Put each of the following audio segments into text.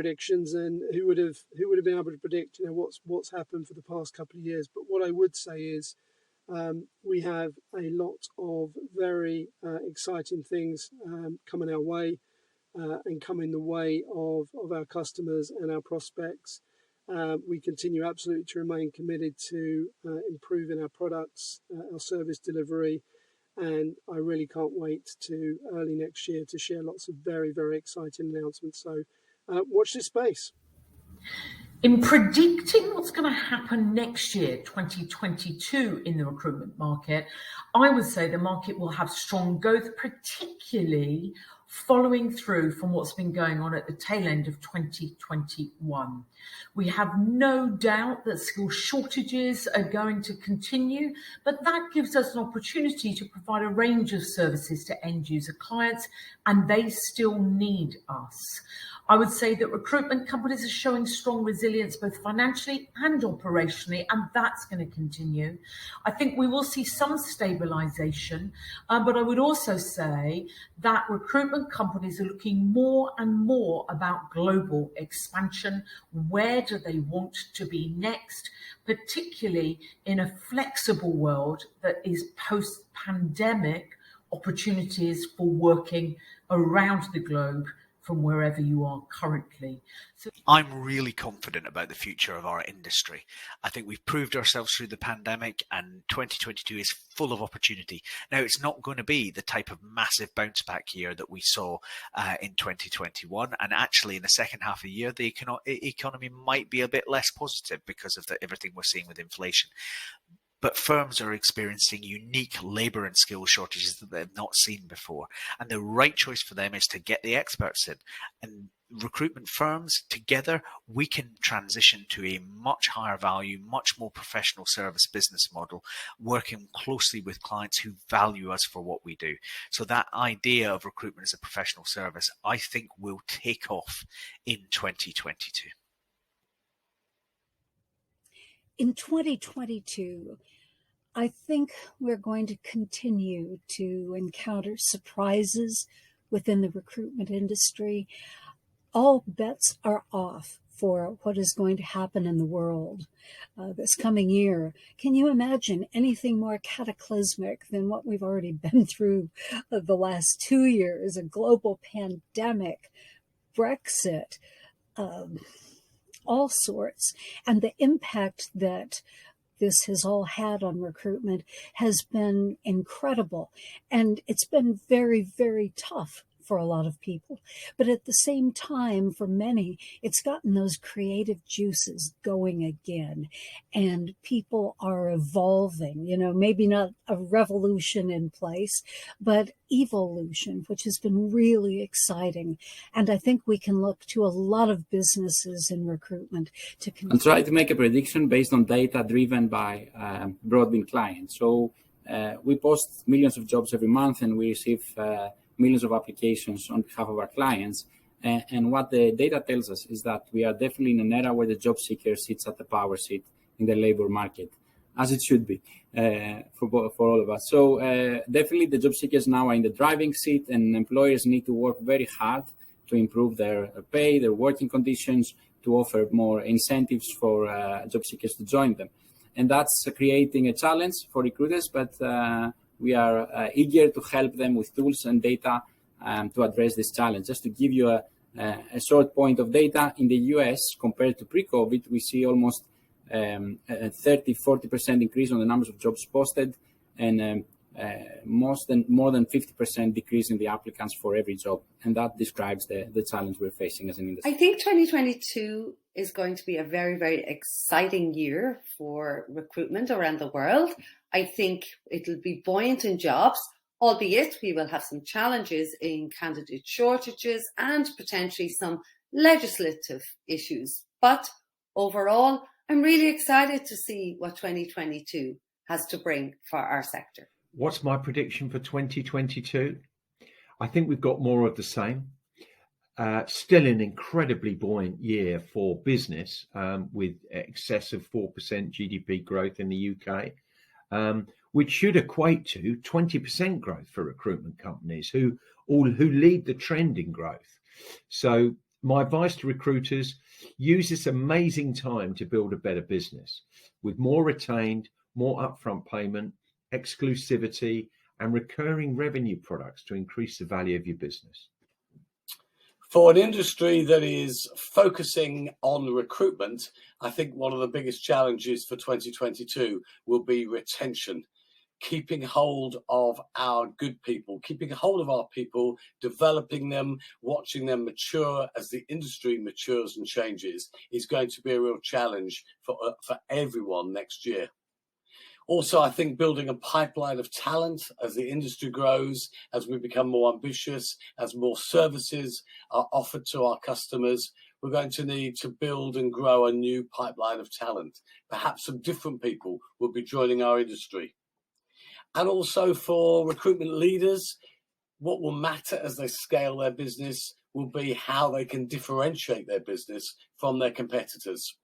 predictions, and who would have been able to predict what's happened for the past couple of years. But what I would say is we have a lot of very exciting things coming our way and coming the way of our customers and our prospects. We continue absolutely to remain committed to improving our products, our service delivery, and I really can't wait to early next year to share lots of very, very exciting announcements. So watch this space. In predicting what's going to happen next year, 2022, in the recruitment market, I would say the market will have strong growth, particularly following through from what's been going on at the tail end of 2021. We have no doubt that skill shortages are going to continue, but that gives us an opportunity to provide a range of services to end user clients, and they still need us. I would say that recruitment companies are showing strong resilience both financially and operationally, and that's going to continue. I think we will see some stabilization, but I would also say that recruitment companies are looking more and more about global expansion. Where do they want to be next, particularly in a flexible world that is post-pandemic, opportunities for working around the globe from wherever you are currently. So I'm really confident about the future of our industry. I think we've proved ourselves through the pandemic, and 2022 is full of opportunity. Now, it's not going to be the type of massive bounce back year that we saw in 2021. And actually, in the second half of the year, the economy might be a bit less positive because of everything we're seeing with inflation. But firms are experiencing unique labour and skill shortages that they've not seen before. And the right choice for them is to get the experts in. And recruitment firms, together, we can transition to a much higher value, much more professional service business model, working closely with clients who value us for what we do. So that idea of recruitment as a professional service, I think, will take off in 2022. In 2022, I think we're going to continue to encounter surprises within the recruitment industry. All bets are off for what is going to happen in the world this coming year. Can you imagine anything more cataclysmic than what we've already been through the last 2 years? A global pandemic, Brexit, all sorts. And the impact that this has all had on recruitment has been incredible. And it's been very, very tough for a lot of people. But at the same time, for many, it's gotten those creative juices going again. And people are evolving, maybe not a revolution in place, but evolution, which has been really exciting. And I think we can look to a lot of businesses in recruitment to I'll try to make a prediction based on data driven by Broadbean clients. So we post millions of jobs every month, and we receive millions of applications on behalf of our clients. And what the data tells us is that we are definitely in an era where the job seeker sits at the power seat in the labor market, as it should be for all of us. So definitely the job seekers now are in the driving seat, and employers need to work very hard to improve their pay, their working conditions, to offer more incentives for job seekers to join them. And that's creating a challenge for recruiters, but we are eager to help them with tools and data to address this challenge. Just to give you a short point of data, in the US, compared to pre-COVID, we see almost a 30-40% increase on the numbers of jobs posted, and more than 50% decrease in the applicants for every job. And that describes the challenge we're facing as an industry. I think 2022 is going to be a very, very exciting year for recruitment around the world. I think it'll be buoyant in jobs, albeit we will have some challenges in candidate shortages and potentially some legislative issues. But overall, I'm really excited to see what 2022 has to bring for our sector. What's my prediction for 2022? I think we've got more of the same. Still an incredibly buoyant year for business, with excess of 4% GDP growth in the UK, which should equate to 20% growth for recruitment companies who lead the trend in growth. So my advice to recruiters: use this amazing time to build a better business with more retained, more upfront payment, exclusivity, and recurring revenue products to increase the value of your business. For an industry that is focusing on recruitment, I think one of the biggest challenges for 2022 will be retention. Keeping hold of our good people, keeping hold of our people, developing them, watching them mature as the industry matures and changes is going to be a real challenge for everyone next year. Also, I think building a pipeline of talent as the industry grows, as we become more ambitious, as more services are offered to our customers, we're going to need to build and grow a new pipeline of talent. Perhaps some different people will be joining our industry. And also for recruitment leaders, what will matter as they scale their business will be how they can differentiate their business from their competitors.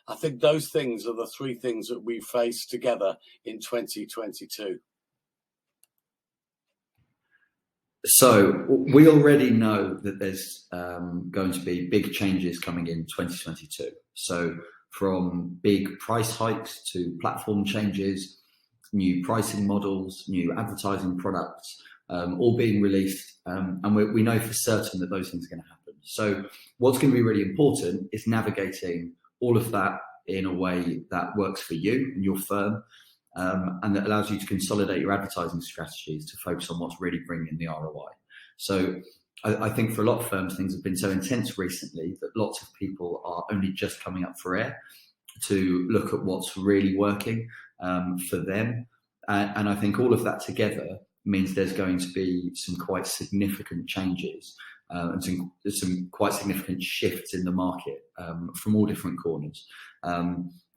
I think those things are the three things that we face together in 2022. So we already know that there's going to be big changes coming in 2022. So from big price hikes to platform changes, new pricing models, new advertising products, all being released. And we know for certain that those things are going to happen. So what's going to be really important is navigating all of that in a way that works for you and your firm, and that allows you to consolidate your advertising strategies to focus on what's really bringing the ROI. So I think for a lot of firms, things have been so intense recently that lots of people are only just coming up for air to look at what's really working for them. And I think all of that together means there's going to be some quite significant changes and some quite significant shifts in the market from all different corners.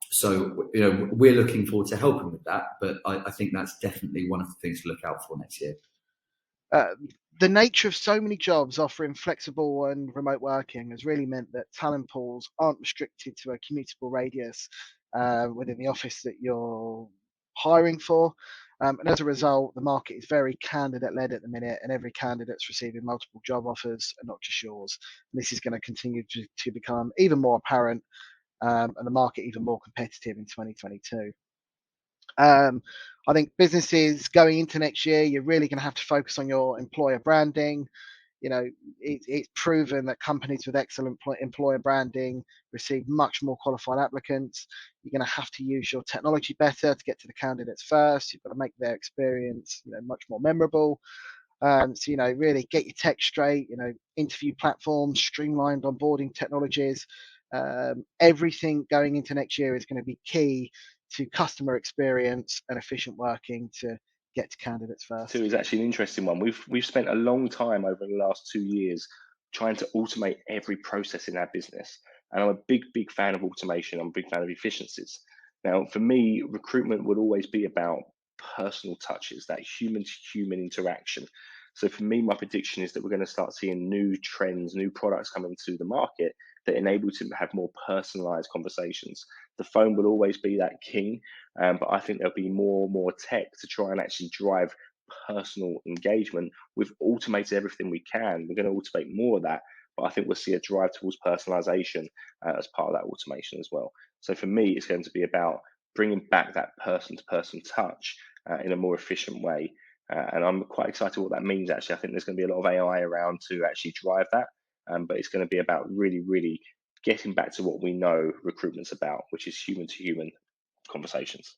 So, we're looking forward to helping with that, but I think that's definitely one of the things to look out for next year. The nature of so many jobs offering flexible and remote working has really meant that talent pools aren't restricted to a commutable radius within the office that you're hiring for. And as a result, the market is very candidate-led at the minute, and every candidate's receiving multiple job offers and not just yours. And this is going to continue to become even more apparent and the market even more competitive in 2022. I think businesses going into next year, you're really going to have to focus on your employer branding. It's proven that companies with excellent employer branding receive much more qualified applicants. You're going to have to use your technology better to get to the candidates first. You've got to make their experience, much more memorable. So, really get your tech straight, interview platforms, streamlined onboarding technologies. Everything going into next year is going to be key to customer experience and efficient working to get to candidates first. Two is actually an interesting one. We've spent a long time over the last 2 years trying to automate every process in our business. And I'm a big fan of automation. I'm a big fan of efficiencies. Now, for me, recruitment would always be about personal touches, that human to human interaction. So for me, my prediction is that we're going to start seeing new trends, new products coming to the market that enable to have more personalized conversations. The phone will always be that king, but I think there'll be more tech to try and actually drive personal engagement. We've automated everything we can. We're going to automate more of that, but I think we'll see a drive towards personalization as part of that automation as well. So for me, it's going to be about bringing back that person-to-person touch in a more efficient way. And I'm quite excited what that means, actually. I think there's going to be a lot of AI around to actually drive that. But it's going to be about really getting back to what we know recruitment's about, which is human-to-human conversations.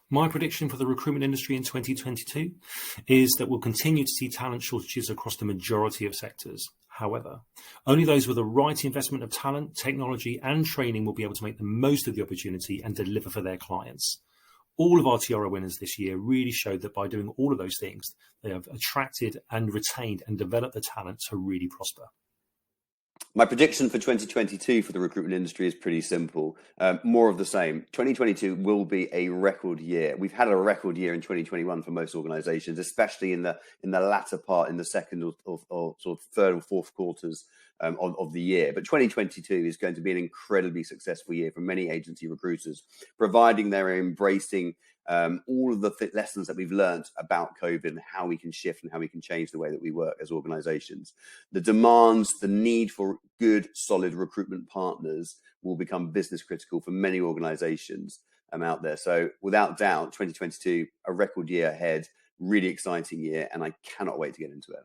My prediction for the recruitment industry in 2022 is that we'll continue to see talent shortages across the majority of sectors. However, only those with the right investment of talent, technology, and training will be able to make the most of the opportunity and deliver for their clients. All of our TRO winners this year really showed that by doing all of those things, they have attracted and retained and developed the talent to really prosper. My prediction for 2022 for the recruitment industry is pretty simple. More of the same. 2022 will be a record year. We've had a record year in 2021 for most organizations, especially in the latter part, in the second or sort of third or fourth quarters of the year. But 2022 is going to be an incredibly successful year for many agency recruiters, providing they're embracing all of the lessons that we've learned about COVID and how we can shift and how we can change the way that we work as organizations. The demands, the need for good, solid recruitment partners will become business critical for many organizations out there. So without doubt, 2022, a record year ahead, really exciting year, and I cannot wait to get into it.